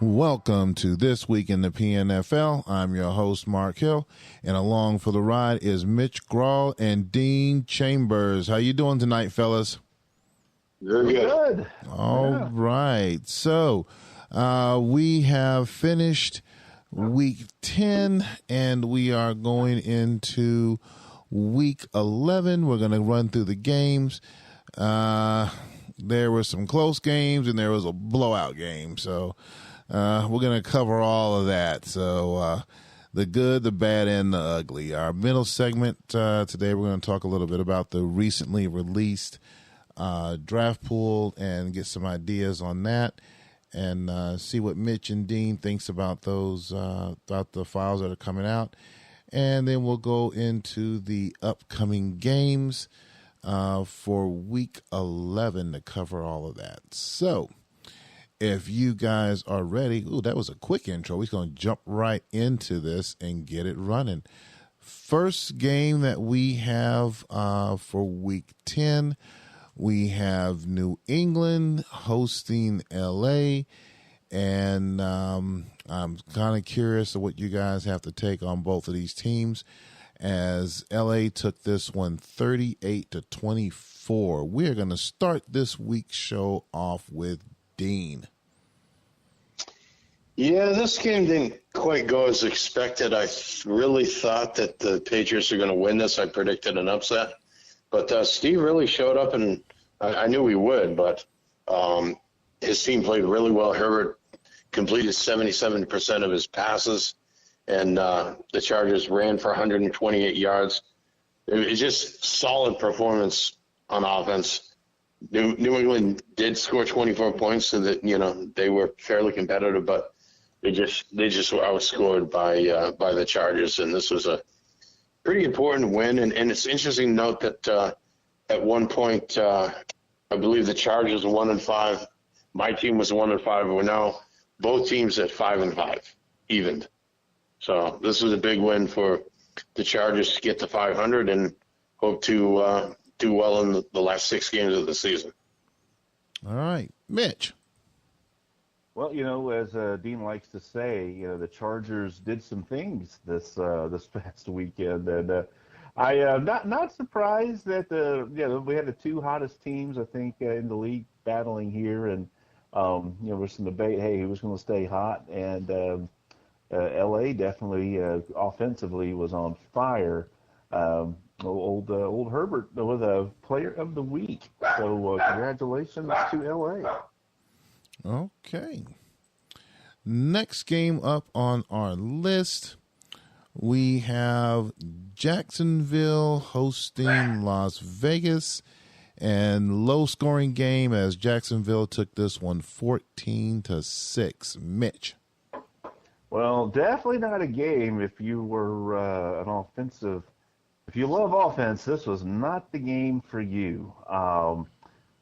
Welcome to This Week in the PNFL. I'm your host, Mark Hill, and along for the ride is Mitch Grawl and Dean Chambers. How you doing tonight, fellas? Very good. All right. So we have finished week 10, and we are going into week 11. We're going to run through the games. There were some close games, and there was a blowout game. So we're going to cover all of that. So the good, the bad, and the ugly. Our middle segment today, we're going to talk a little bit about the recently released draft pool and get some ideas on that, and see what Mitch and Dean thinks about those, about the files that are coming out. And then we'll go into the upcoming games for week 11 to cover all of that. So if you guys are ready, that was a quick intro. We're going to jump right into this and get it running. First game that we have for week 10, we have New England hosting LA. And I'm kind of curious of what you guys have to take on both of these teams, as LA took this one 38-24. We're going to start this week's show off with Dean. Yeah, this game didn't quite go as expected. I really thought that the Patriots are going to win this. I predicted an upset. But Steve really showed up, and I knew he would, but his team played really well. Herbert completed 77% of his passes, and the Chargers ran for 128 yards. It was just solid performance on offense. New England did score 24 points, so that they were fairly competitive, but they just were outscored by the Chargers, and this was a pretty important win. And it's interesting to note that at one point, I believe the Chargers were 1-5. My team was 1-5. We're now both teams at 5-5, evened. So this was a big win for the Chargers to get to 500 and hope to do well in the last 6 games of the season. All right, Mitch. Well, as Dean likes to say, the Chargers did some things this past weekend, and I am not surprised that we had the 2 hottest teams, I think, in the league battling here, and there's some debate, hey, who was going to stay hot, and LA definitely offensively was on fire. Old Herbert was a player of the week, so congratulations to LA. Okay. Next game up on our list, we have Jacksonville hosting Las Vegas, and low scoring game as Jacksonville took this one 14-6. Mitch. Well, definitely not a game if you were if you love offense, this was not the game for you.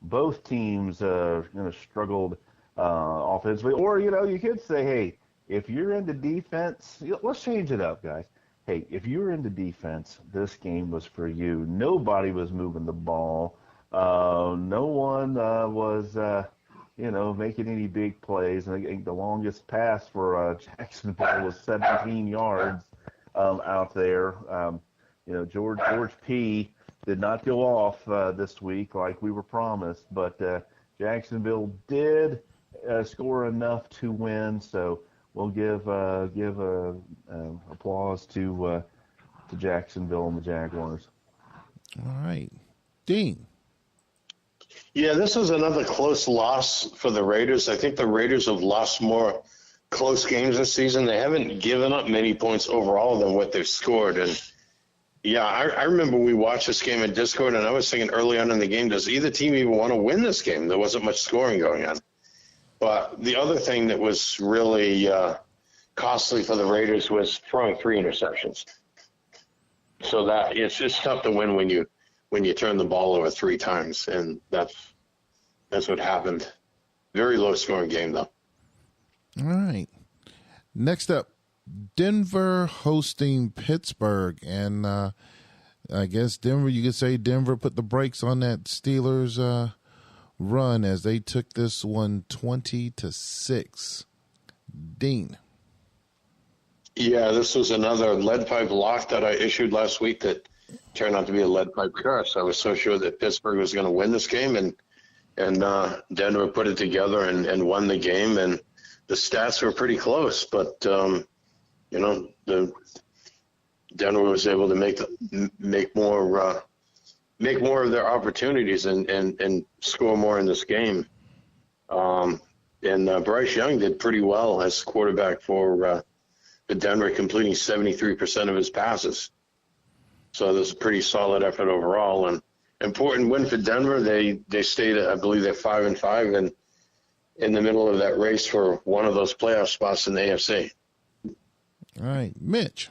Both teams struggled offensively, or you could say, hey, if you're into defense, let's change it up, guys. Hey, if you're into defense, this game was for you. Nobody was moving the ball. No one was making any big plays. And I think the longest pass for Jacksonville was 17 yards out there. George P. did not go off this week like we were promised, but Jacksonville did score enough to win. So we'll give applause to Jacksonville and the Jaguars. All right, Dean. Yeah, this was another close loss for the Raiders. I think the Raiders have lost more close games this season. They haven't given up many points overall than what they've scored. And, yeah, I remember we watched this game in Discord, and I was thinking early on in the game, does either team even want to win this game? There wasn't much scoring going on. But the other thing that was really costly for the Raiders was throwing 3 interceptions. So that it's just tough to win when you turn the ball over 3 times, and that's what happened. Very low-scoring game, though. All right. Next up, Denver hosting Pittsburgh, and I guess Denver, you could say Denver put the brakes on that Steelers run as they took this one 20-6. Dean. Yeah, this was another lead pipe lock that I issued last week that turned out to be a lead pipe curse. I was so sure that Pittsburgh was going to win this game, and Denver put it together and won the game, and the stats were pretty close, but the Denver was able to make more of their opportunities and score more in this game. And Bryce Young did pretty well as quarterback for Denver, completing 73% of his passes. So this is a pretty solid effort overall, and important win for Denver. They stayed, I believe, they're 5-5 and in the middle of that race for one of those playoff spots in the AFC. All right, Mitch.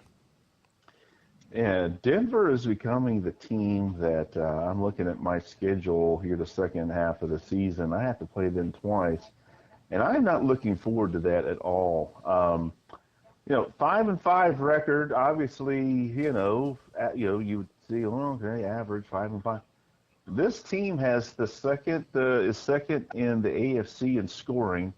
Yeah, Denver is becoming the team that I'm looking at my schedule here the second half of the season. I have to play them twice, and I'm not looking forward to that at all. 5-5 record. Obviously, you would see, okay, average 5-5. This team has is second in the AFC in scoring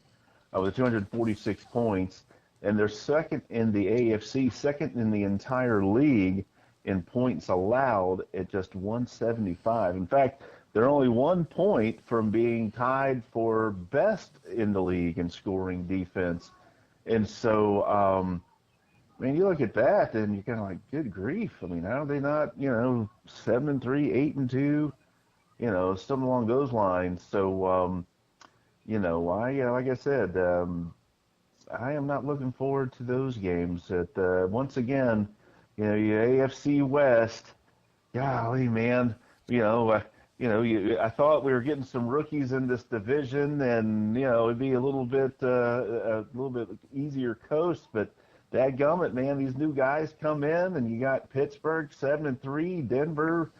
with 246 points, and they're second in the AFC, second in the entire league in points allowed at just 175. In fact, they're only 1 point from being tied for best in the league in scoring defense. And so, you look at that and you're kind of like, good grief. I mean, how are they not, 7-3, 8-2, something along those lines. So, like I said, I am not looking forward to those games. Once again, your AFC West, golly, man, I thought we were getting some rookies in this division, and it'd be a little bit easier coast. But dadgummit, man, these new guys come in, and you got Pittsburgh 7-3, Denver,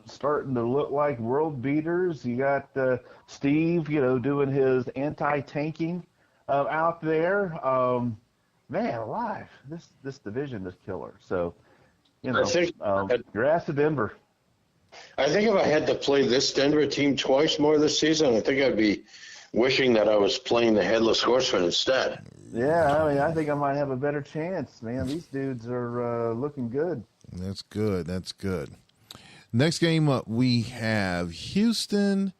starting to look like world beaters. You got Steve, doing his anti-tanking out there. Man alive, this division is killer. So, I think your ass to Denver. I think if I had to play this Denver team twice more this season, I think I'd be wishing that I was playing the Headless Horseman instead. Yeah, I think I might have a better chance, man. These dudes are looking good. That's good. Next game up, we have Houston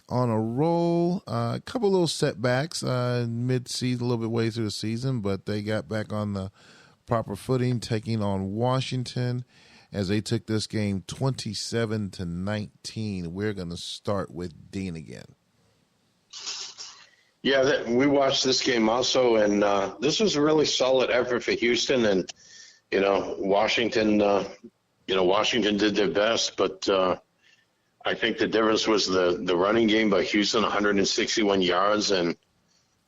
on a roll. A couple little setbacks mid-season, a little bit way through the season, but they got back on the proper footing, taking on Washington as they took this game 27-19. We're going to start with Dean again. Yeah, we watched this game also, and this was a really solid effort for Houston. And Washington did their best, but I think the difference was the running game by Houston, 161 yards and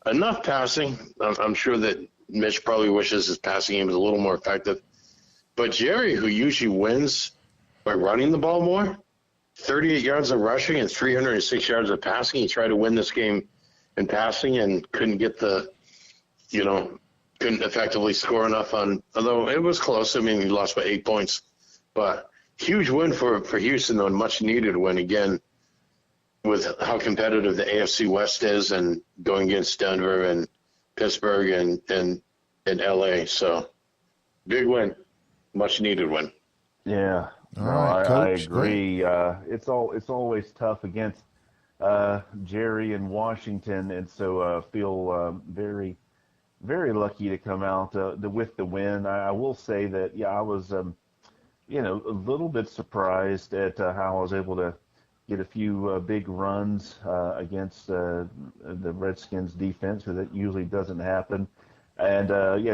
enough passing. I'm sure that Mitch probably wishes his passing game was a little more effective. But Jerry, who usually wins by running the ball more, 38 yards of rushing and 306 yards of passing. He tried to win this game in passing and couldn't effectively score enough although it was close. I mean, he lost by 8 points. But huge win for Houston, though, and much needed win again with how competitive the AFC West is and going against Denver and Pittsburgh and LA. So big win. Much needed win. Yeah, right, I Coach, agree. It's always tough against Jerry in Washington, and so feel very, very lucky to come out with the win. I will say that I was a little bit surprised at how I was able to get a few big runs against the Redskins defense, because that usually doesn't happen. And,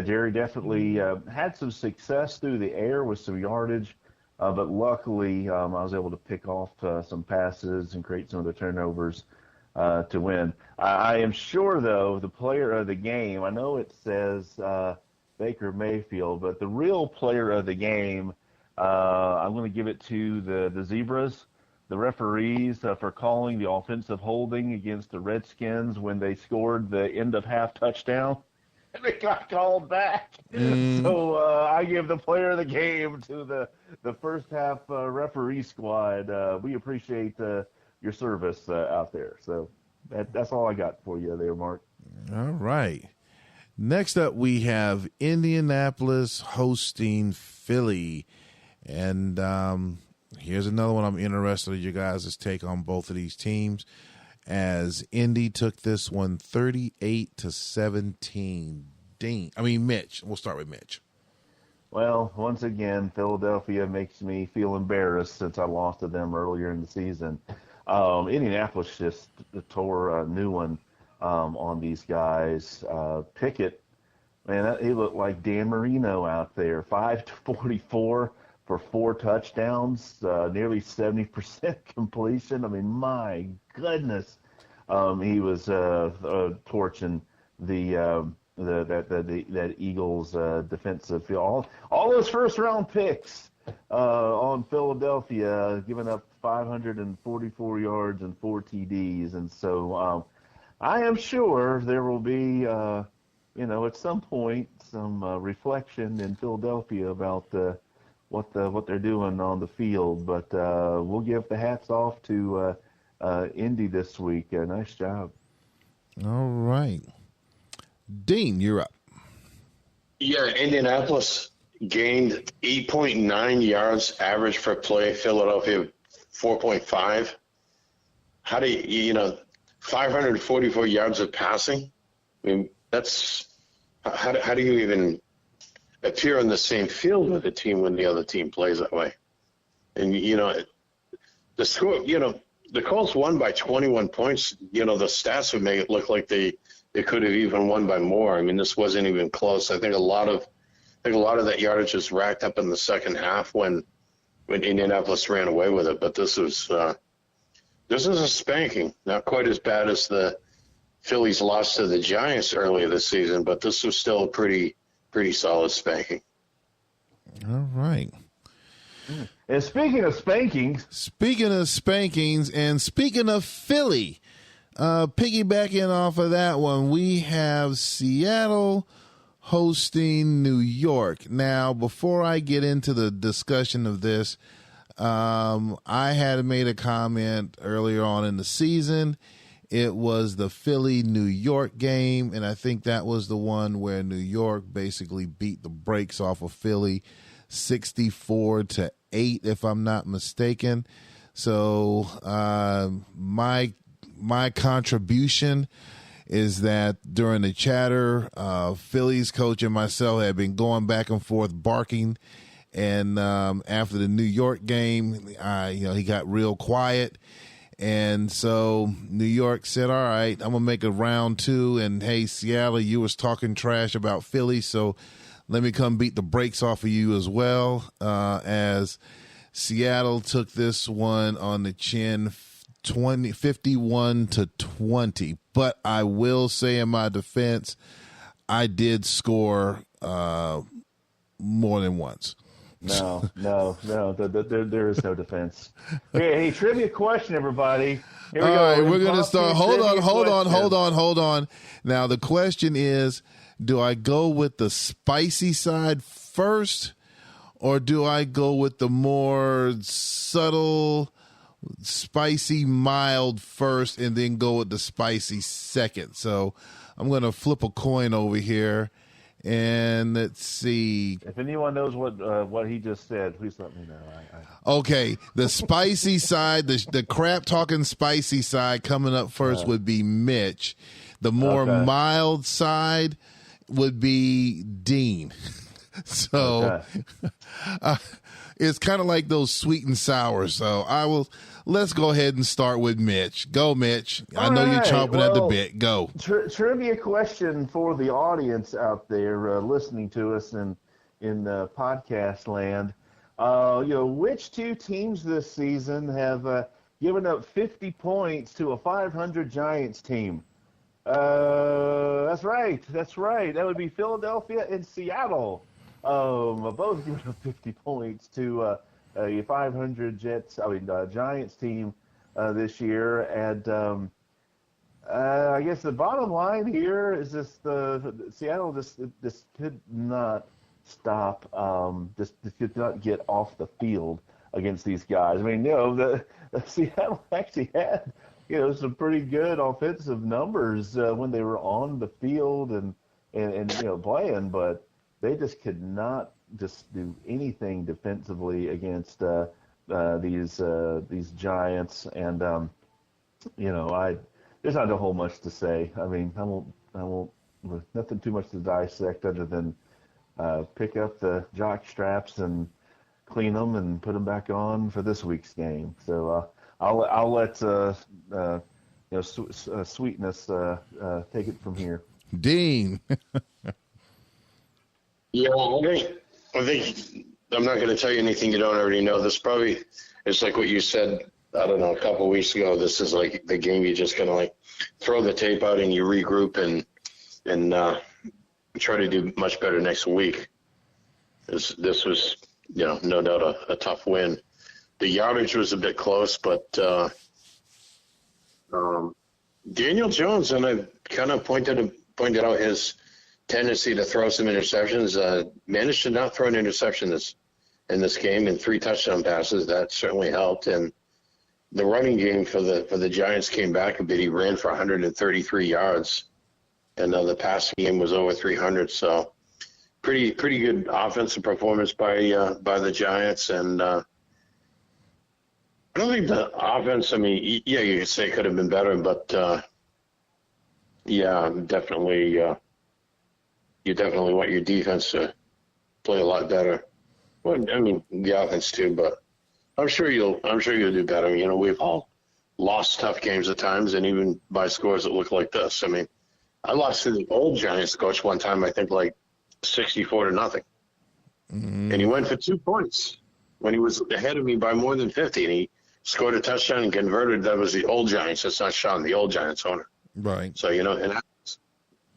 Jerry definitely had some success through the air with some yardage, but luckily I was able to pick off some passes and create some of the turnovers to win. I am sure, though, the player of the game, I know it says Baker Mayfield, but the real player of the game, I'm going to give it to the Zebras, the referees, for calling the offensive holding against the Redskins when they scored the end-of-half touchdown. And it got called back. So I give the player of the game to the first half referee squad. We appreciate your service out there. So that's all I got for you there, Mark. All right. Next up, we have Indianapolis hosting Philly. And here's another one I'm interested in your guys' take on both of these teams, as Indy took this one 38-17. Mitch. We'll start with Mitch. Well, once again, Philadelphia makes me feel embarrassed since I lost to them earlier in the season. Indianapolis just tore a new one on these guys. Pickett, man, he looked like Dan Marino out there. 5-44 for 4 touchdowns, nearly 70% completion. I mean, my goodness, he was torching that Eagles defensive field. All those first round picks on Philadelphia, giving up 544 yards and 4 TDs, and so I am sure there will be, at some point, some reflection in Philadelphia about what they're doing on the field. But we'll give the hats off to Indy this week. Nice job. All right. Dean, you're up. Yeah, Indianapolis gained 8.9 yards average per play. Philadelphia 4.5. How do you 544 yards of passing? I mean, that's how do you even appear on the same field with a team when the other team plays that way? And the score, the Colts won by 21 points. The stats would make it look like they could have even won by more. I mean, this wasn't even close. I think a lot of that yardage was racked up in the second half when Indianapolis ran away with it. But this is a spanking. Not quite as bad as the Phillies lost to the Giants earlier this season, but this was still a pretty solid spanking. All right. And speaking of spankings, and speaking of Philly, piggybacking off of that one, we have Seattle hosting New York. Now, before I get into the discussion of this, I had made a comment earlier on in the season. It was the Philly-New York game, and I think that was the one where New York basically beat the brakes off of Philly 64-8, if I'm not mistaken. So my contribution is that during the chatter, Phillies coach and myself had been going back and forth barking, and after the New York game, he got real quiet. And so New York said, all right, I'm going to make a round 2. And, hey, Seattle, you was talking trash about Philly, so let me come beat the brakes off of you as well, as Seattle took this one on the chin 51-20. But I will say in my defense, I did score more than once. No. There is no defense. Hey, trivia question, everybody. Here we go. All right, we're going to start. Hold on. Now, the question is, do I go with the spicy side first, or do I go with the more subtle, spicy, mild first, and then go with the spicy second? So I'm going to flip a coin over here. And let's see. If anyone knows what he just said, please let me know. Okay, the spicy side, the crap talking spicy side coming up first would be Mitch. The more mild side would be Dean. So it's kind of like those sweet and sour. So let's go ahead and start with Mitch. Go, Mitch. I know you're chomping at the bit. Go. Trivia question for the audience out there listening to us in podcast land. Which 2 teams this season have given up 50 points to a 500 Giants team? That's right. That would be Philadelphia and Seattle. Both giving up 50 points to a 500 Giants team this year. And I guess the bottom line here is Seattle just could not stop, just could not get off the field against these guys. I mean, the Seattle actually had some pretty good offensive numbers when they were on the field, and and playing, but they just could not just do anything defensively against these Giants. And there's not a whole much to say. I mean, I won't. There's nothing too much to dissect other than pick up the jock straps and clean them and put them back on for this week's game. So I'll let Sweetness take it from here. Dean. Yeah, I think I'm not going to tell you anything you don't already know. This probably is like what you said, I don't know, a couple of weeks ago. This is like the game you're just going to like throw the tape out and you regroup and try to do much better next week. This was, no doubt a tough win. The yardage was a bit close, but Daniel Jones, and I kind of pointed out his tendency to throw some interceptions, managed to not throw an interception in this game, and 3 touchdown passes. That certainly helped. And the running game for the Giants came back a bit. He ran for 133 yards, and the passing game was over 300. So pretty good offensive performance by the Giants. And I don't think the offense, I mean, yeah, you could say it could have been better, but definitely you definitely want your defense to play a lot better. Well, I mean, the offense too, but I'm sure you'll do better. We've all lost tough games at times, and even by scores that look like this. I mean, I lost to the old Giants coach one time, I think like 64-0. Mm-hmm. And he went for 2 points when he was ahead of me by more than 50, and he scored a touchdown and converted. That was the old Giants. That's not Sean, the old Giants owner. Right. So,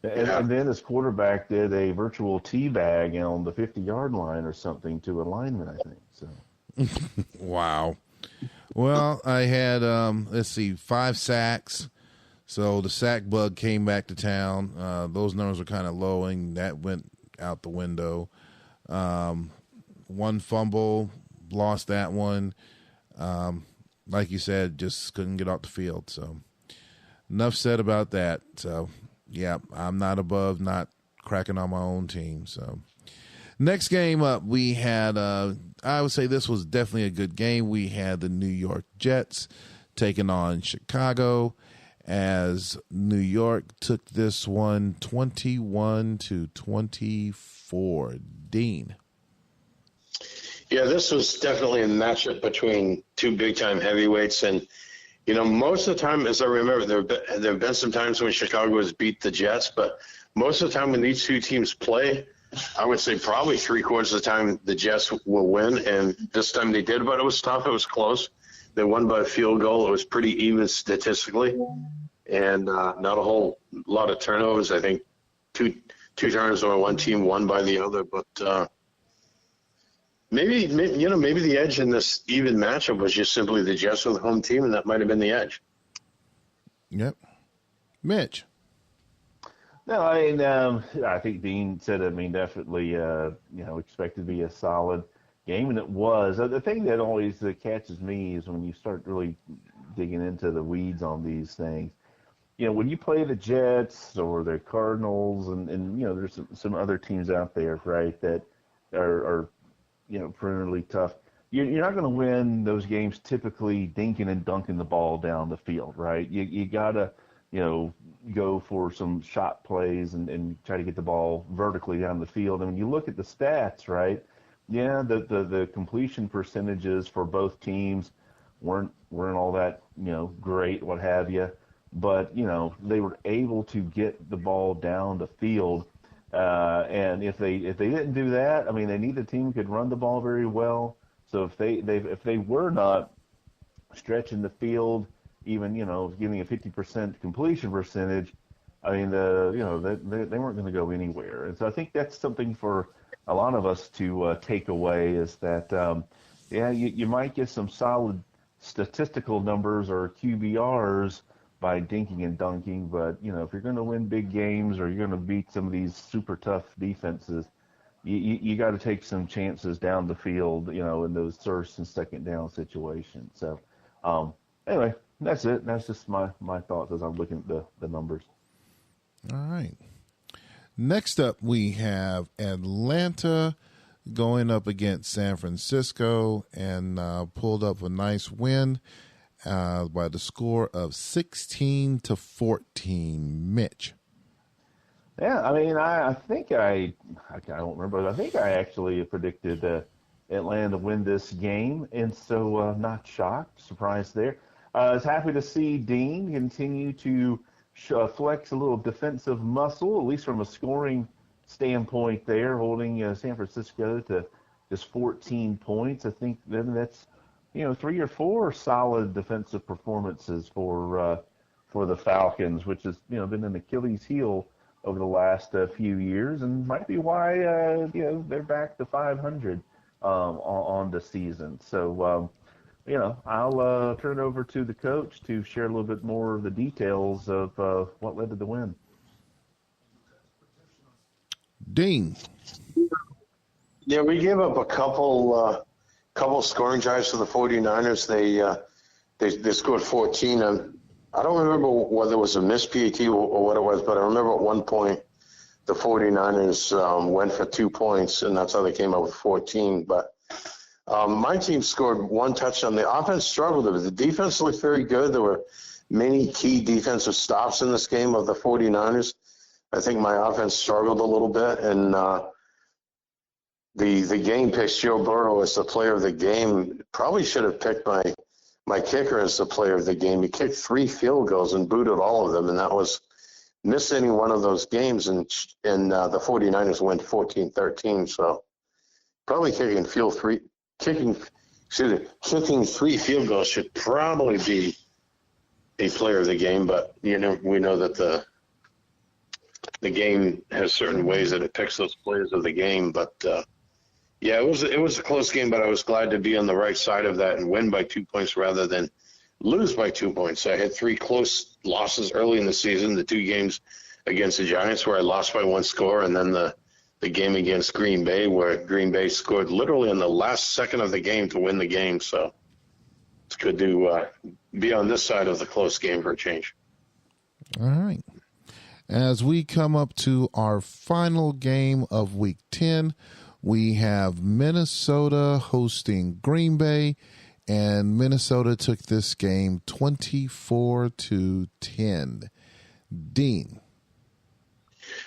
and then his quarterback did a virtual teabag on the 50-yard line or something to a lineman, I think. So. Wow. Well, I had 5 sacks. So the sack bug came back to town. Those numbers were kind of low, and that went out the window. 1 fumble, lost that one. Like you said, just couldn't get off the field. So enough said about that. So, yeah, I'm not above not cracking on my own team. So next game up, we had, I would say this was definitely a good game. We had the New York Jets taking on Chicago, as New York took this one 21-24. Dean. Yeah, this was definitely a matchup between 2 big-time heavyweights. And, most of the time, as I remember, there have been some times when Chicago has beat the Jets, but most of the time when these 2 teams play, I would say probably 3/4 of the time the Jets will win. And this time they did, but it was tough. It was close. They won by a field goal. It was pretty even statistically, and not a whole lot of turnovers. I think two turnovers on one team, won by the other, but Maybe the edge in this even matchup was just simply the Jets were the home team, and that might have been the edge. Yep. Mitch. No, I think Dean said it. Definitely, expected to be a solid game, and it was. The thing that always catches me is when you start really digging into the weeds on these things. When you play the Jets or the Cardinals, and there's some other teams out there, right, that are perennially tough. You're not going to win those games typically dinking and dunking the ball down the field, right? You got to, go for some shot plays and try to get the ball vertically down the field. And when you look at the stats, right, yeah, the completion percentages for both teams weren't all that, great, what have you. But, they were able to get the ball down the field. And if they didn't do that, neither team could run the ball very well. So if they were not stretching the field, even giving a 50% completion percentage, they weren't going to go anywhere. And so I think that's something for a lot of us to take away is that you might get some solid statistical numbers or QBRs by dinking and dunking, but if you're going to win big games or you're going to beat some of these super tough defenses, you got to take some chances down the field, in those first and second down situations. So anyway, that's it. That's just my thoughts as I'm looking at the numbers. All right. Next up, we have Atlanta going up against San Francisco and pulled up a nice win by the score of 16-14. Mitch. Yeah, I mean, I think I don't remember, but I think I actually predicted Atlanta to win this game, and so not shocked, surprised there. I was happy to see Dean continue to flex a little defensive muscle, at least from a scoring standpoint there, holding San Francisco to just 14 points. I think then that's, 3 or 4 solid defensive performances for the Falcons, which has, been an Achilles heel over the last few years, and might be why they're back to 500 on the season. So I'll turn it over to the coach to share a little bit more of the details of what led to the win. Dean. Yeah, we gave up a couple scoring drives to the 49ers. They scored 14. I don't remember whether it was a missed PAT or what it was, but I remember at one point the 49ers went for 2 points, and that's how they came up with 14. But my team scored 1 touchdown. The offense struggled. The defense looked very good. There were many key defensive stops in this game of the 49ers. I think my offense struggled a little bit, and the game picks Joe Burrow as the player of the game. Probably should have picked my kicker as the player of the game. He kicked 3 field goals and booted all of them, and that was missing one of those games, and the 49ers went 14-13. So probably kicking 3 field goals should probably be a player of the game, but we know that the game has certain ways that it picks those players of the game. But yeah, it was a close game, but I was glad to be on the right side of that and win by 2 points rather than lose by 2 points. I had 3 close losses early in the season, the 2 games against the Giants where I lost by 1 score, and then the game against Green Bay where Green Bay scored literally in the last second of the game to win the game. So it's good to be on this side of the close game for a change. All right. As we come up to our final game of Week 10, we have Minnesota hosting Green Bay, and Minnesota took this game 24-10. Dean.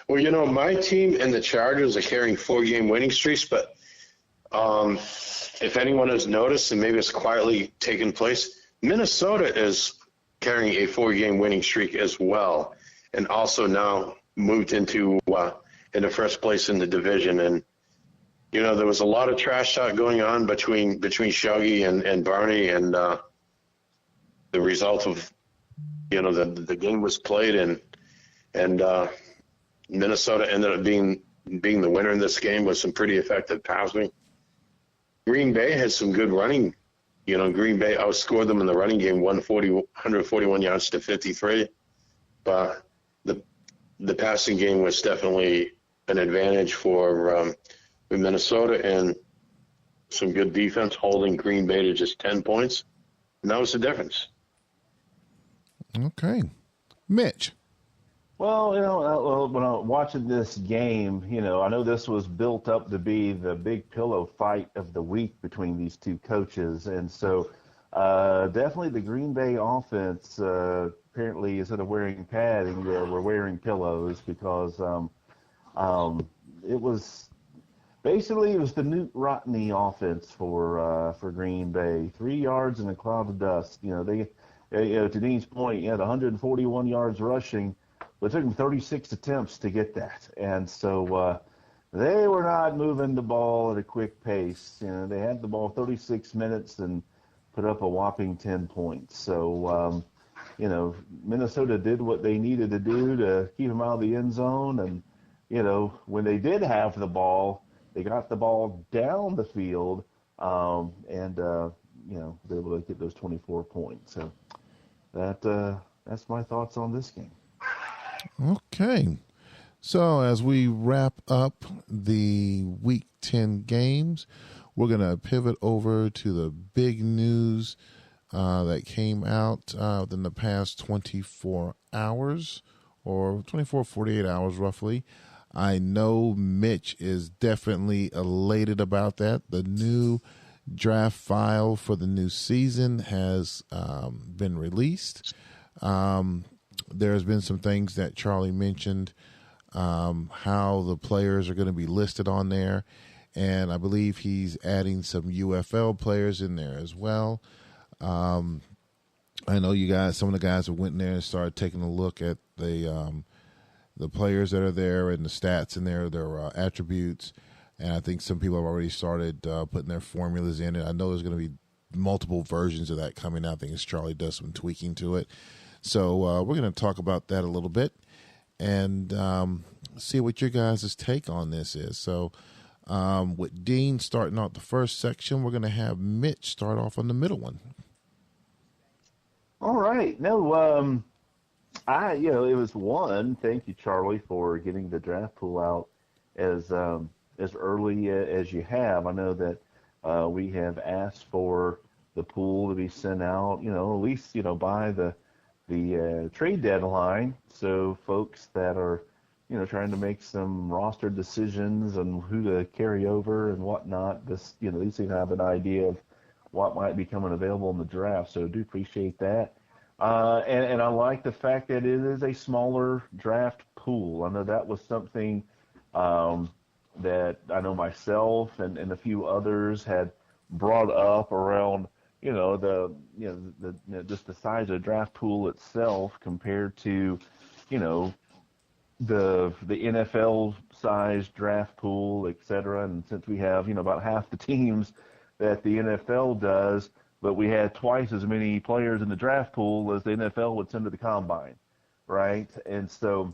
Well, my team and the Chargers are carrying 4-game winning streaks, but if anyone has noticed, and maybe it's quietly taken place, Minnesota is carrying a 4-game winning streak as well, and also now moved into first place in the division. And there was a lot of trash talk going on between Shuggy and Barney, and the result of the game was played, and Minnesota ended up being the winner in this game with some pretty effective passing. Green Bay had some good running. Green Bay outscored them in the running game 141 yards to 53, but the passing game was definitely an advantage for Minnesota, and some good defense holding Green Bay to just 10 points. And that was the difference. Okay. Mitch. Well, when I'm watching this game, I know this was built up to be the big pillow fight of the week between these two coaches. And so definitely the Green Bay offense apparently, instead of wearing padding, we're wearing pillows because it was the Newt Rodney offense for Green Bay. 3 yards in a cloud of dust. To Dean's point, he had 141 yards rushing. But it took them 36 attempts to get that. And so they were not moving the ball at a quick pace. They had the ball 36 minutes and put up a whopping 10 points. So, Minnesota did what they needed to do to keep them out of the end zone. And, when they did have the ball, they got the ball down the field and, they were able to get those 24 points. So that's my thoughts on this game. Okay. So as we wrap up the Week 10 games, we're going to pivot over to the big news that came out within the past 24 hours or 48 hours roughly. I know Mitch is definitely elated about that. The new draft file for the new season has been released. There's been some things that Charlie mentioned, how the players are going to be listed on there. And I believe he's adding some UFL players in there as well. I know you guys, some of the guys that went in there and started taking a look at the players that are there and the stats in there, their attributes. And I think some people have already started putting their formulas in it. I know there's going to be multiple versions of that coming out. I think as Charlie does some tweaking to it. So we're going to talk about that a little bit and see what your guys' take on this is. So with Dean starting out the first section, we're going to have Mitch start off on the middle one. All right. No, it was one. Thank you, Charlie, for getting the draft pool out as early as you have. I know that we have asked for the pool to be sent out, at least by the trade deadline, so folks that are trying to make some roster decisions on who to carry over and whatnot, these things have an idea of what might be coming available in the draft. So I do appreciate that. And I like the fact that it is a smaller draft pool. I know that was something that I know myself and a few others had brought up around, just the size of the draft pool itself compared to, the NFL size draft pool, et cetera. And since we have, about half the teams that the NFL does, but we had twice as many players in the draft pool as the NFL would send to the combine, right? And so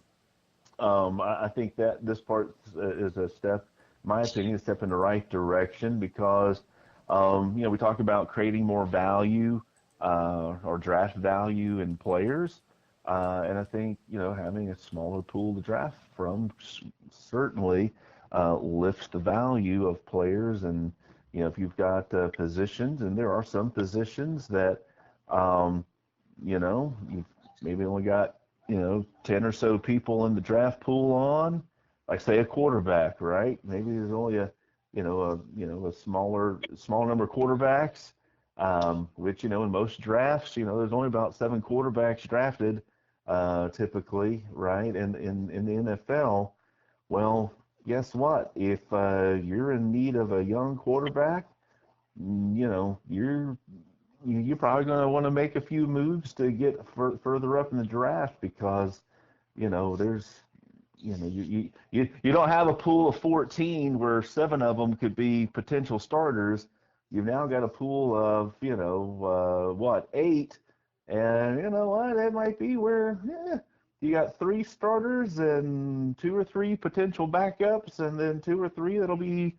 I think that this part is a step, in my opinion, a step in the right direction because, we talk about creating more value or draft value in players. And I think, having a smaller pool to draft from certainly lifts the value of players. And, if you've got positions, and there are some positions that, you've maybe only got, 10 or so people in the draft pool on, like say a quarterback, right? Maybe there's only a smaller number of quarterbacks, which, in most drafts, there's only about 7 quarterbacks drafted, typically, right? And in the NFL, well, guess what? If you're in need of a young quarterback, you're probably going to want to make a few moves to get further up in the draft because, there's, you don't have a pool of 14 where 7 of them could be potential starters. You've now got a pool of, 8, and you know what? It might be where you got 3 starters and 2 or 3 potential backups, and then 2 or 3 that'll be,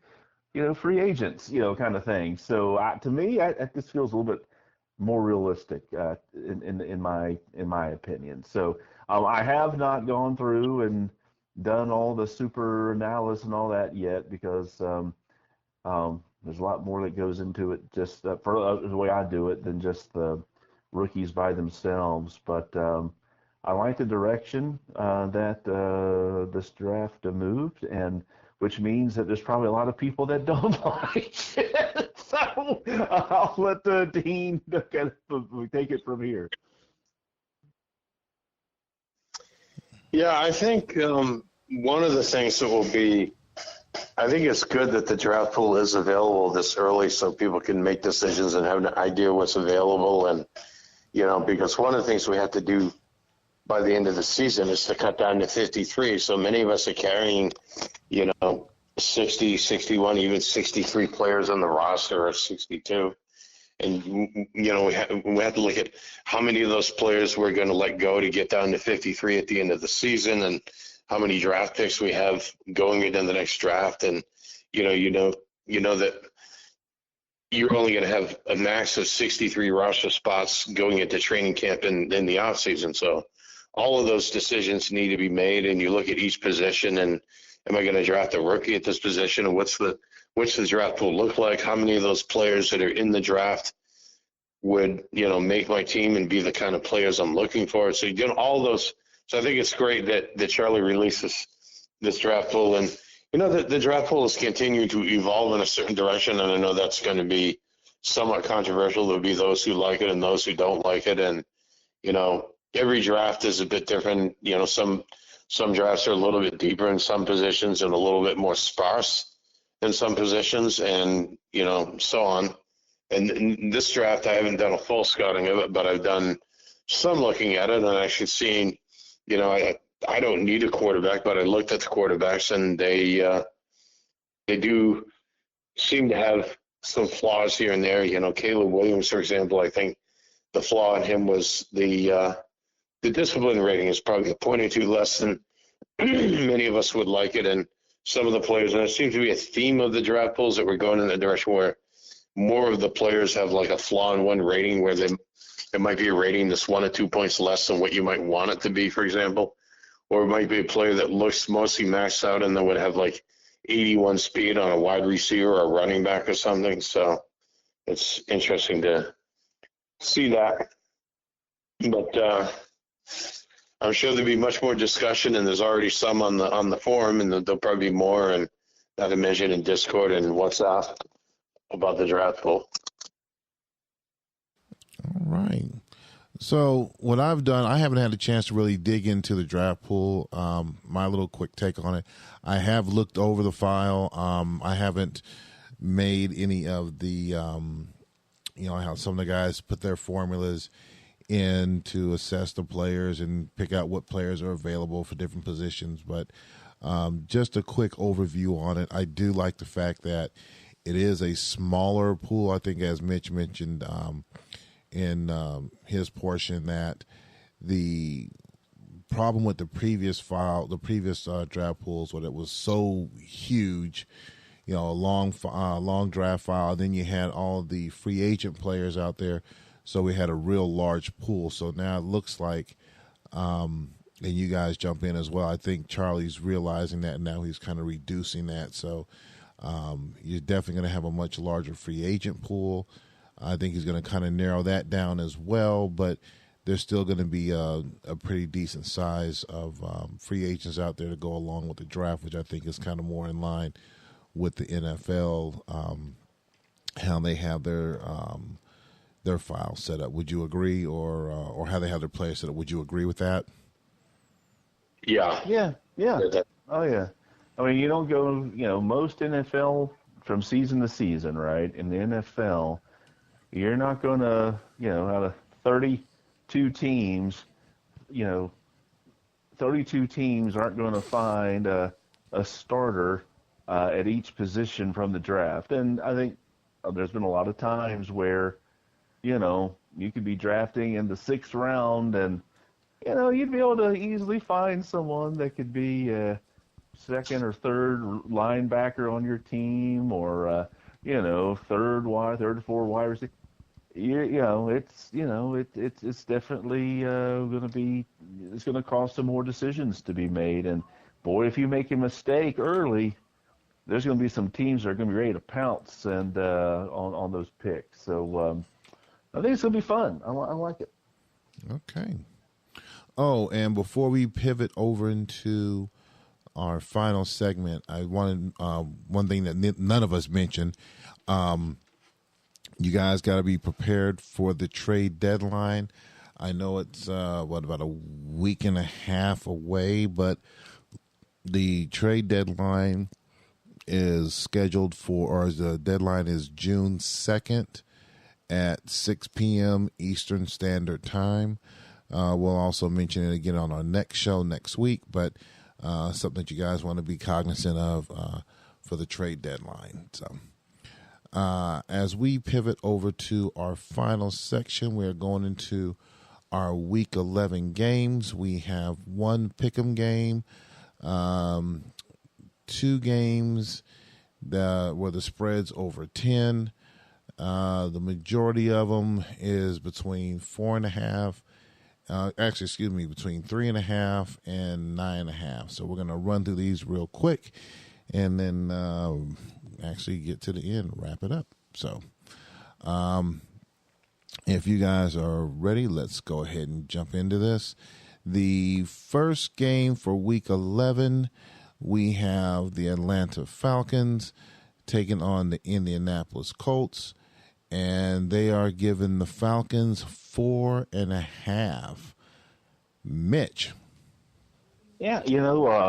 free agents, kind of thing. So to me, this feels a little bit more realistic in my opinion. So I have not gone through and done all the super analysis and all that yet because there's a lot more that goes into it just for the way I do it than just the rookies by themselves. But I like the direction that this draft moved, and which means that there's probably a lot of people that don't like it. So I'll let Dean take it from here. Yeah, I think one of the things that will be, I think it's good that the draft pool is available this early so people can make decisions and have an idea what's available. And, because one of the things we have to do by the end of the season is to cut down to 53. So many of us are carrying, 60, 61, even 63 players on the roster, or 62. And, we have to look at how many of those players we're going to let go to get down to 53 at the end of the season, and how many draft picks we have going into the next draft. And, you know that you're only going to have a max of 63 roster spots going into training camp in the offseason. So all of those decisions need to be made, and you look at each position and, am I going to draft a rookie at this position? And what's the draft pool look like? How many of those players that are in the draft would, make my team and be the kind of players I'm looking for? So, all those. So I think it's great that Charlie releases this draft pool. And, the draft pool is continuing to evolve in a certain direction, and I know that's going to be somewhat controversial. There'll be those who like it and those who don't like it. And, every draft is a bit different. Some drafts are a little bit deeper in some positions and a little bit more sparse in some positions, and, so on. And in this draft, I haven't done a full scouting of it, but I've done some looking at it and actually seeing, I don't need a quarterback, but I looked at the quarterbacks, and they do seem to have some flaws here and there. Caleb Williams, for example, I think the flaw in him was the discipline rating is probably a point or two less than many of us would like it. And some of the players, and it seems to be a theme of the draft pools, that we're going in the direction where more of the players have like a flaw in one rating, where it might be a rating that's 1 or 2 points less than what you might want it to be, for example. Or it might be a player that looks mostly maxed out and then would have like 81 speed on a wide receiver or a running back or something. So it's interesting to see that. But I'm sure there'll be much more discussion, and there's already some on the forum, and there'll probably be more, and not to mention in Discord and WhatsApp about the draft pool. All right. So what I've done, I haven't had a chance to really dig into the draft pool. My little quick take on it, I have looked over the file. I haven't made any of the, how some of the guys put their formulas in to assess the players and pick out what players are available for different positions. But just a quick overview on it. I do like the fact that it is a smaller pool. I think, as Mitch mentioned, in his portion, that the problem with the previous draft pools, when it was so huge, a long draft file, then you had all the free agent players out there, so we had a real large pool. So now it looks like, and you guys jump in as well, I think Charlie's realizing that now, he's kind of reducing that. So you're definitely going to have a much larger free agent pool. I think he's going to kind of narrow that down as well, but there's still going to be a pretty decent size of free agents out there to go along with the draft, which I think is kind of more in line with the NFL, how they have their file set up. Would you agree, or how they have their players set up? Would you agree with that? Yeah. Yeah. Oh, yeah. I mean, you don't go, most NFL from season to season, right? In the NFL, you're not going to, out of 32 teams, 32 teams aren't going to find a starter at each position from the draft. And I think there's been a lot of times where, you could be drafting in the 6th round, and, you'd be able to easily find someone that could be a second or third linebacker on your team, or, third or fourth wide receiver. It's definitely it's going to cause some more decisions to be made. And boy, if you make a mistake early, there's going to be some teams that are going to be ready to pounce and on those picks. So I think it's going to be fun. I like it. Okay. Oh, and before we pivot over into our final segment, I wanted one thing that none of us mentioned. You guys got to be prepared for the trade deadline. I know it's about a week and a half away, but the trade deadline is scheduled the deadline is June 2nd at 6 p.m. Eastern Standard Time. We'll also mention it again on our next show next week, but something that you guys want to be cognizant of for the trade deadline. So as we pivot over to our final section, we're going into our Week 11 games. We have one pick'em game, 2 games where the spread's over 10. The majority of them is between 4.5. Between 3.5 and 9.5. So we're going to run through these real quick, and then actually get to the end, wrap it up. So, if you guys are ready, let's go ahead and jump into this. The first game for Week 11 we have the Atlanta Falcons taking on the Indianapolis Colts, and they are giving the Falcons 4.5. Mitch. Yeah,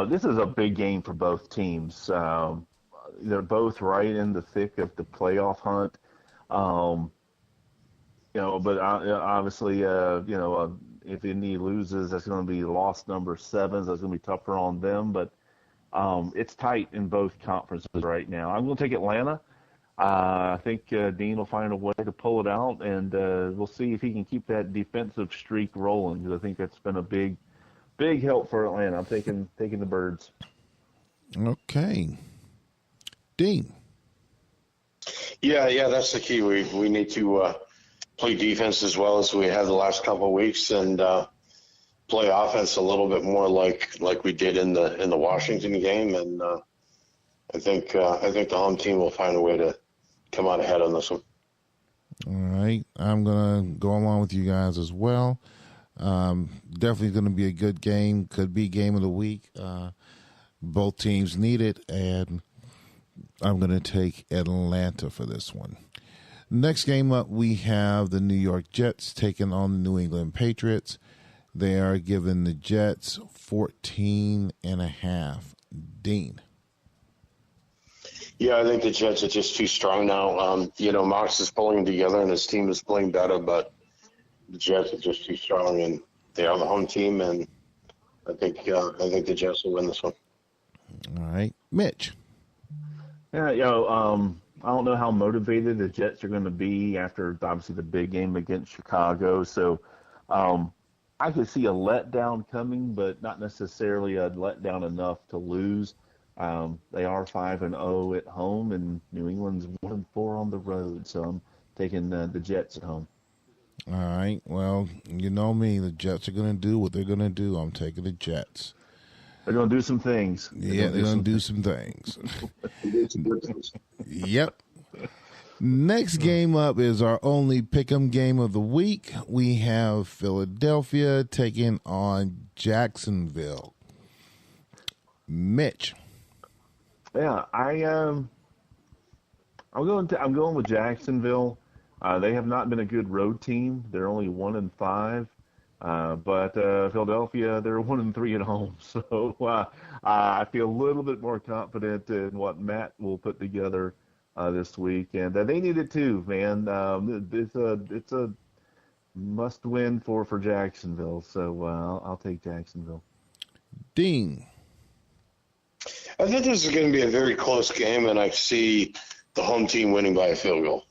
this is a big game for both teams. They're both right in the thick of the playoff hunt. But obviously, if Indy loses, that's going to be loss number 7. So that's going to be tougher on them. But it's tight in both conferences right now. I'm going to take Atlanta. I think Dean will find a way to pull it out, and we'll see if he can keep that defensive streak rolling, because I think that's been a big help for Atlanta. I'm taking the Birds. Okay. Dean. Yeah, that's the key. We need to play defense as well as we have the last couple of weeks, and play offense a little bit more like we did in the Washington game. And I think the home team will find a way to come out ahead on this one. All right. I'm going to go along with you guys as well. Definitely going to be a good game. Could be game of the week. Both teams need it, and I'm going to take Atlanta for this one. Next game up, we have the New York Jets taking on the New England Patriots. They are giving the Jets 14.5. Dean. Yeah, I think the Jets are just too strong now. Mox is pulling together and his team is playing better, but the Jets are just too strong, and they are the home team, and I think the Jets will win this one. All right. Mitch. Yeah, I don't know how motivated the Jets are going to be after, obviously, the big game against Chicago. So I could see a letdown coming, but not necessarily a letdown enough to lose. They are 5-0 at home, and New England's 1-4 on the road. So I'm taking the Jets at home. All right. Well, you know me. The Jets are going to do what they're going to do. I'm taking the Jets. They're going to do some things. They're going to do some things. Yep. Next game up is our only pick'em game of the week. We have Philadelphia taking on Jacksonville. Mitch. Yeah, I'm going with Jacksonville. They have not been a good road team. They're only 1-5. But Philadelphia, they're 1-3 at home. So I feel a little bit more confident in what Matt will put together this week, and they need it too, man. It's a must win for Jacksonville. So I'll take Jacksonville. Dean. I think this is going to be a very close game, and I see the home team winning by a field goal.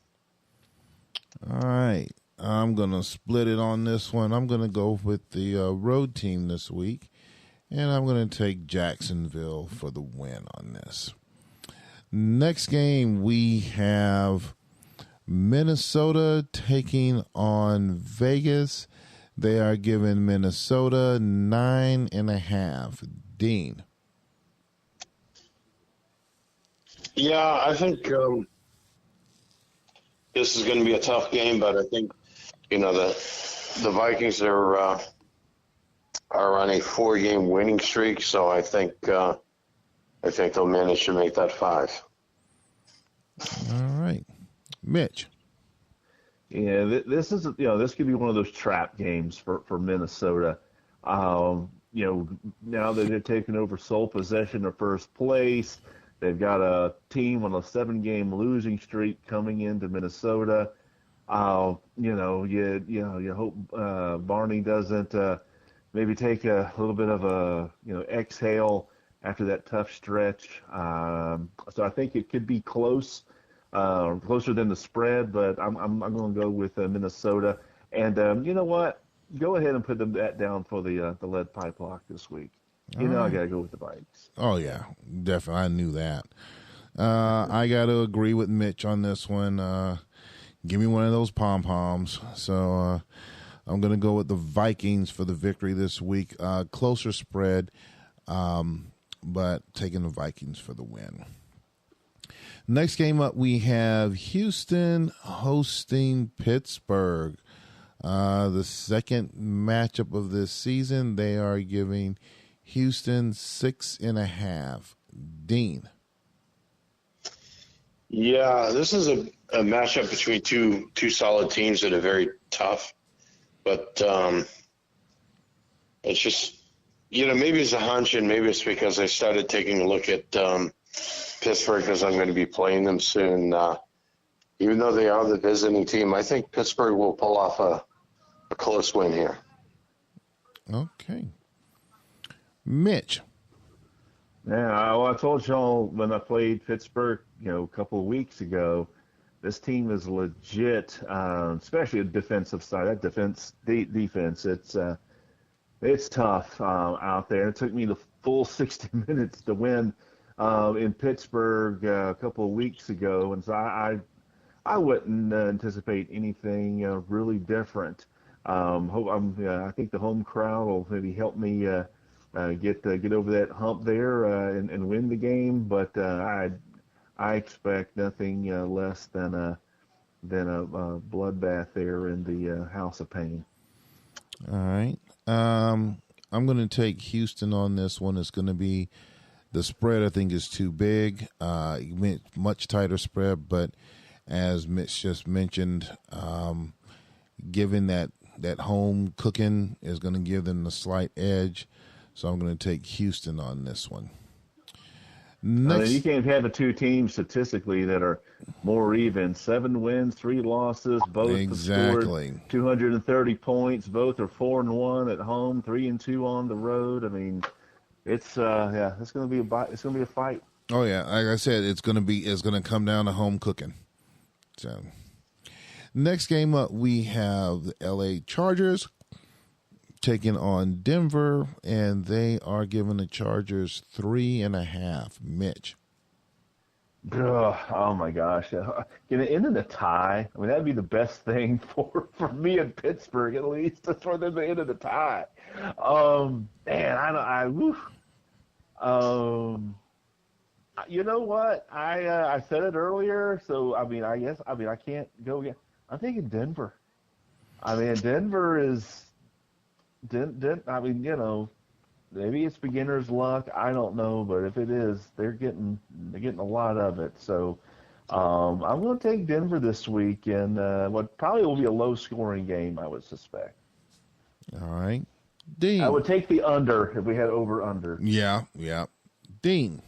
All right. I'm going to split it on this one. I'm going to go with the road team this week, and I'm going to take Jacksonville for the win on this. Next game, we have Minnesota taking on Vegas. They are giving Minnesota 9.5. Dean. Yeah, I think this is going to be a tough game, but I think the Vikings are on a 4-game winning streak, so I think they'll manage to make that 5. All right, Mitch. Yeah, this is this could be one of those trap games for Minnesota. Now that they're taking over sole possession of first place, they've got a team on a 7-game losing streak coming into Minnesota. You hope Barney doesn't maybe take a little bit of a exhale after that tough stretch. So I think it could be closer than the spread, but I'm going to go with Minnesota. And you know what? Go ahead and put that down for the lead pipe lock this week. I got to go with the Vikes. Oh yeah, definitely. I knew that. I got to agree with Mitch on this one. Give me one of those pom-poms. So I'm going to go with the Vikings for the victory this week. Closer spread, but taking the Vikings for the win. Next game up, we have Houston hosting Pittsburgh. The second matchup of this season, they are giving Houston 6.5. Dean. Yeah, this is a matchup between two solid teams that are very tough. But it's just, maybe it's a hunch, and maybe it's because I started taking a look at Pittsburgh because I'm going to be playing them soon. Even though they are the visiting team, I think Pittsburgh will pull off a close win here. Okay. Mitch. Yeah, well, I told y'all when I played Pittsburgh, a couple of weeks ago, this team is legit, especially the defensive side. That defense, it's tough out there. It took me the full 60 minutes to win in Pittsburgh a couple of weeks ago, and so I wouldn't anticipate anything really different. I think the home crowd will maybe help me get over that hump there and win the game, but I expect nothing less than a bloodbath there in the House of Pain. All right. I'm going to take Houston on this one. It's going to be the spread, I think, is too big. Much tighter spread, but as Mitch just mentioned, given that home cooking is going to give them the slight edge, so I'm going to take Houston on this one. Next, you can't have the two teams statistically that are more even. 7 wins, 3 losses. Both have scored 230 points. Both are 4-1 at home, 3-2 on the road. I mean, it's going to be a fight. Oh yeah, like I said, it's going to come down to home cooking. So, next game up, we have the LA Chargers taking on Denver, and they are giving the Chargers 3.5. Mitch. Oh my gosh. Can it end in a tie? I mean, that'd be the best thing for me in Pittsburgh, at least, for them to end in a tie. You know what? I said it earlier, so I can't go again. I'm thinking Denver. I mean, Denver is. Maybe it's beginner's luck. I don't know, but if it is, they're getting a lot of it. So I'm going to take Denver this week, and what probably will be a low-scoring game, I would suspect. All right, Dean. I would take the under if we had over/under. Yeah. Dean.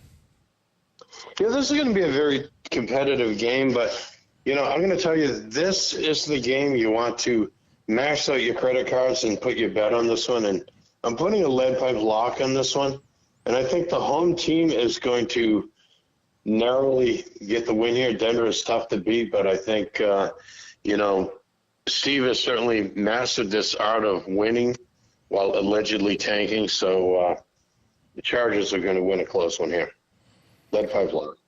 Yeah, this is going to be a very competitive game, but I'm going to tell you, this is the game you want to max out your credit cards and put your bet on this one. And I'm putting a lead pipe lock on this one. And I think the home team is going to narrowly get the win here. Denver is tough to beat, but I think, Steve has certainly mastered this art of winning while allegedly tanking. So the Chargers are going to win a close one here. Lead pipe lock.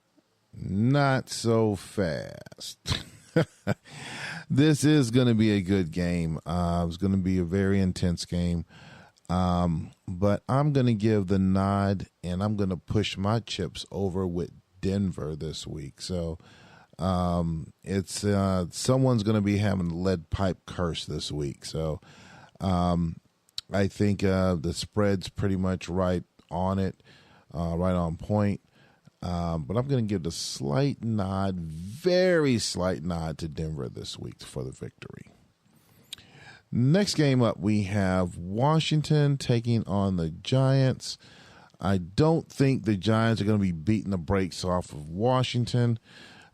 Not so fast. This is going to be a good game. It's going to be a very intense game. But I'm going to give the nod, and I'm going to push my chips over with Denver this week. So it's someone's going to be having a lead pipe curse this week. So I think the spread's pretty much right on it, right on point. But I'm going to give the slight nod, very slight nod to Denver this week for the victory. Next game up, we have Washington taking on the Giants. I don't think the Giants are going to be beating the brakes off of Washington,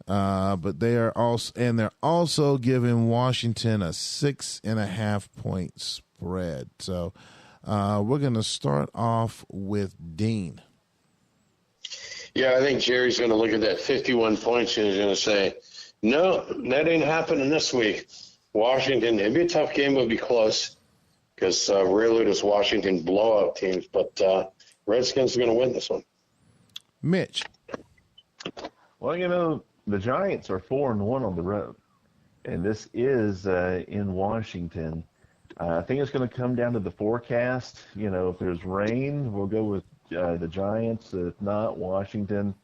but they're also giving Washington a 6.5 point spread. So we're going to start off with Dean. Yeah, I think Jerry's going to look at that 51 points and he's going to say, no, that ain't happening this week. Washington, it'd be a tough game, but it'd be close because rarely does Washington blow out teams. But Redskins are going to win this one. Mitch. Well, the Giants are 4-1 on the road, and this is in Washington. I think it's going to come down to the forecast. If there's rain, we'll go with the Giants. If not, Washington.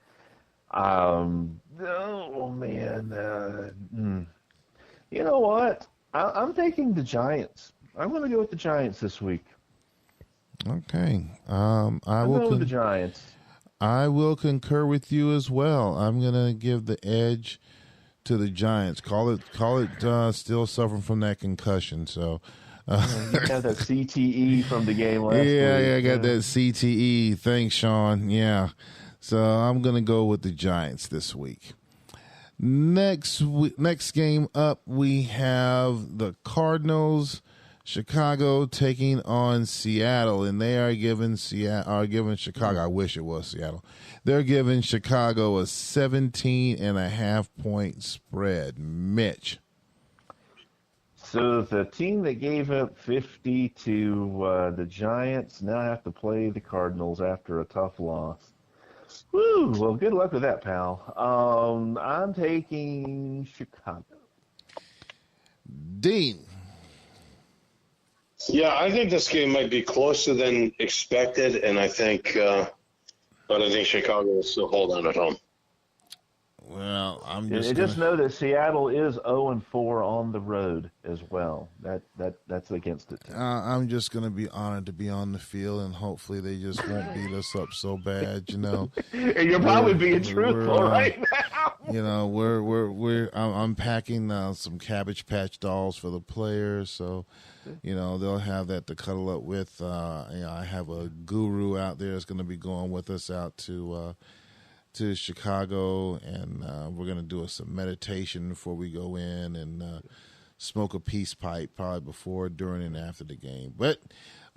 You know what? I'm taking the Giants. I'm going to go with the Giants this week. Okay. I'm going with the Giants. I will concur with you as well. I'm gonna give the edge to the Giants. Call it. Still suffering from that concussion. So. You have that CTE from the game last week. Yeah, I got that CTE. Thanks, Sean. Yeah. So I'm going to go with the Giants this week. Next game up, we have the Cardinals, Chicago taking on Seattle, and they are giving Chicago. I wish it was Seattle. They're giving Chicago a 17.5 point spread. Mitch. So the team that gave up 50 to the Giants now have to play the Cardinals after a tough loss. Woo! Well, good luck with that, pal. I'm taking Chicago. Dean. Yeah, I think this game might be closer than expected, and I think Chicago will still hold on at home. Well, just know that Seattle is 0-4 on the road as well. That's against it. I'm just going to be honored to be on the field, and hopefully they just won't beat us up so bad, you know. And you're probably being truthful right now. You know, I'm packing some Cabbage Patch dolls for the players, so you know they'll have that to cuddle up with. I have a guru out there that's going to be going with us out to Chicago, and we're going to do some meditation before we go in and smoke a peace pipe probably before, during, and after the game. But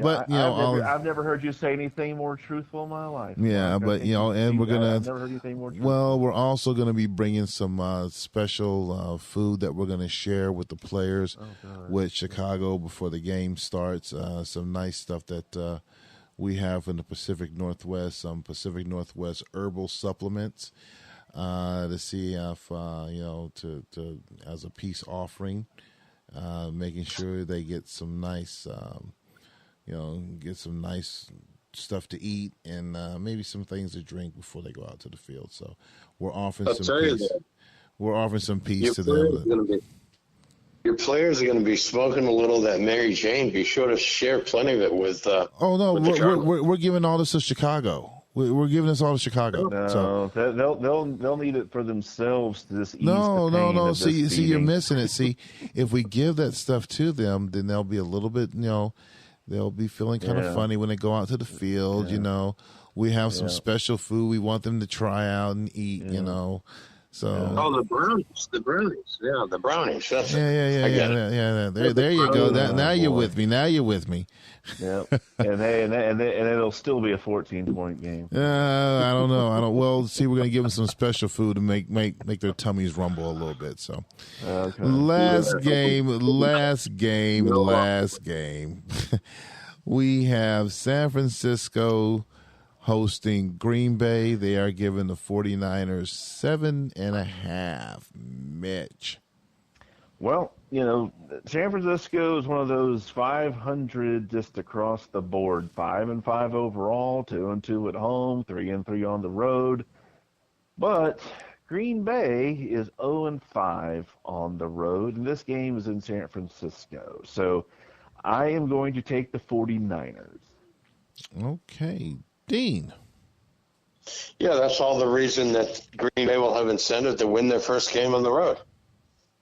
I've never heard you say anything more truthful in my life. Yeah, but and we're gonna. I've never heard anything more truthful. Well, we're also going to be bringing some special food that we're going to share with the players with Chicago before the game starts. Some nice stuff that. We have in the Pacific Northwest some Pacific Northwest herbal supplements to see if to as a peace offering, making sure they get some nice stuff to eat and maybe some things to drink before they go out to the field. So we're offering some peace. We're offering some peace to them. Your players are going to be smoking a little of that Mary Jane. Be sure to share plenty of it with. We're giving all this to Chicago. We're giving this all to Chicago. No, so they'll need it for themselves to just ease no. the pain of this See, you're missing it. See, if we give that stuff to them, then they'll be a little bit, they'll be feeling kind of funny when they go out to the field. Yeah. We have some special food we want them to try out and eat. So the brownies. Yeah, the brownies. That's yeah. There you go. Now you're with me. Yeah, and it'll still be a 14-point game. I don't know. Well, see, we're gonna give them some special food to make their tummies rumble a little bit. So, last game. We have San Francisco hosting Green Bay. They are giving the 49ers 7.5. Mitch. Well, San Francisco is one of those 500 just across the board. 5-5 overall, 2-2 at home, 3-3 on the road. But Green Bay is 0-5 on the road, and this game is in San Francisco. So I am going to take the 49ers. Okay. Dean. Yeah, that's all the reason that Green Bay will have incentive to win their first game on the road.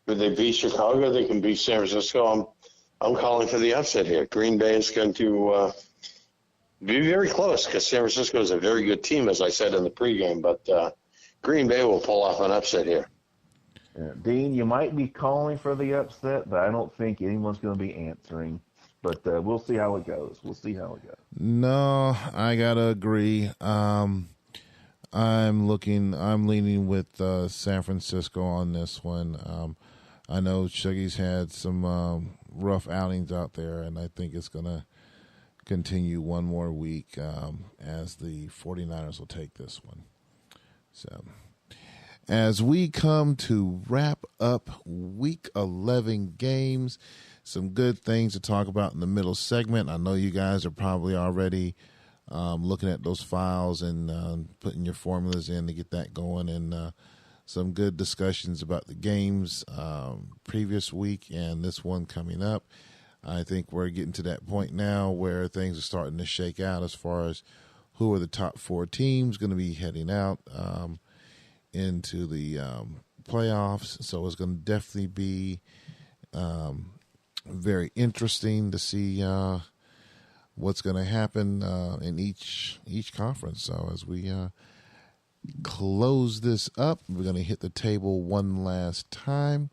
If they beat Chicago, they can beat San Francisco. I'm calling for the upset here. Green Bay is going to be very close because San Francisco is a very good team, as I said in the pregame. But Green Bay will pull off an upset here. Dean, you might be calling for the upset, but I don't think anyone's going to be answering. But we'll see how it goes. No, I gotta agree. I'm leaning with San Francisco on this one. I know Shuggy's had some rough outings out there, and I think it's gonna continue one more week as the 49ers will take this one. So, as we come to wrap up Week 11 games. Some good things to talk about in the middle segment. I know you guys are probably already looking at those files and putting your formulas in to get that going, and some good discussions about the games previous week and this one coming up. I think we're getting to that point now where things are starting to shake out as far as who are the top 4 teams going to be heading out into the playoffs. So it's going to definitely be very interesting to see what's going to happen in each conference. So as we close this up, we're going to hit the table one last time.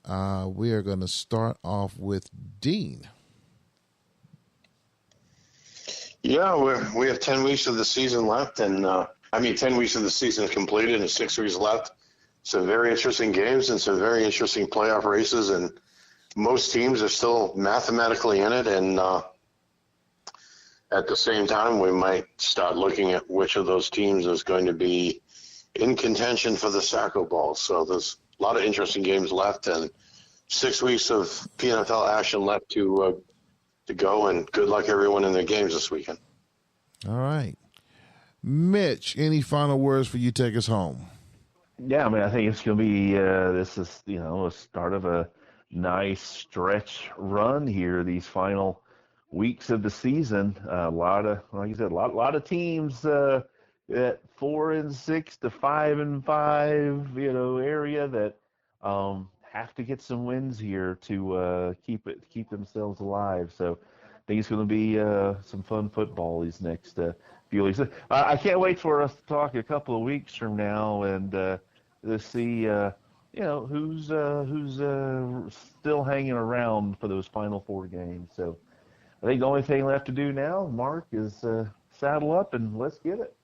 We are going to start off with Dean. Yeah, we have 10 weeks of the season left, and 10 weeks of the season completed and 6 weeks left. Some very interesting games and some very interesting playoff races, and most teams are still mathematically in it, and at the same time, we might start looking at which of those teams is going to be in contention for the Sacco Bowl. So there's a lot of interesting games left, and 6 weeks of PNFL action left to go, and good luck everyone in their games this weekend. All right. Mitch, any final words for you? Take us home. Yeah, I think it's going to be, this is, a start of a nice stretch run here, these final weeks of the season. A lot of, like you said, a lot of teams at 4-6 to 5-5, area that have to get some wins here to keep themselves alive. So I think it's going to be some fun football these next few weeks. I can't wait for us to talk a couple of weeks from now and to see who's still hanging around for those final 4 games. So I think the only thing left to do now, Mark, is saddle up and let's get it.